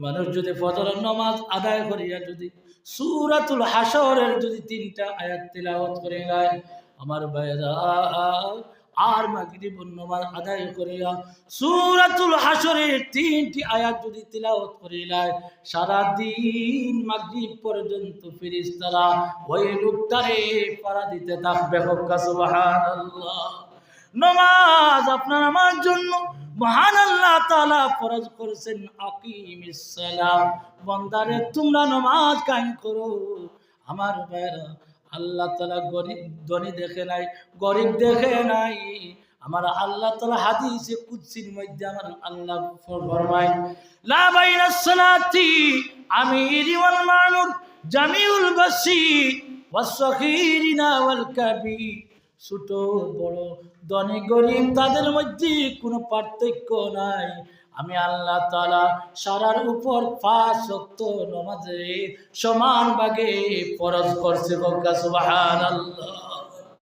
মানুষ যদি ফজরের নামাজ আদায় করিয়া যদি সূরাতুল হাশরের যদি 3টা আয়াত তিলাওয়াত করে যায়, আমার ভাইরা, আর মাগরিবের নামাজ আদায় করিয়া সূরাতুল হাশরের 3টি আয়াত যদি তিলাওয়াত করে যায়, সারা দিন মাগরিব পর্যন্ত ফেরেশতারা ওই লোকটারে পাড়া দিতে থাকবে। সুবহানাল্লাহ। নামাজ আপনার আমার জন্য মহান আল্লাহ তাআলা ফরজ করেছেন, আকিমিস সালাম, বান্দারে তোমরা নামাজ কায়েম করো। আমার ভাইরা, আল্লাহ তাআলা গরীব ধনী দেখে নাই, গরীব দেখে নাই। আমার আল্লাহ তাআলা হাদিসে কুদসির মধ্যে আমার আল্লাহ ফরমায়, লা বাইনাস সালাতি আমিরি ওয়াল মামুর জামিউল বাসি ওয়াস সাগীরিনা ওয়াল কাবীর। ছোট বড় ধনী গরিব তাদের মধ্যে কোনো পার্থক্য নাই। আমি আল্লাহ তাআলা সারার উপর 5 ওয়াক্ত নামাজে সমান ভাগে ফরজ করছি। সুবহানাল্লাহ।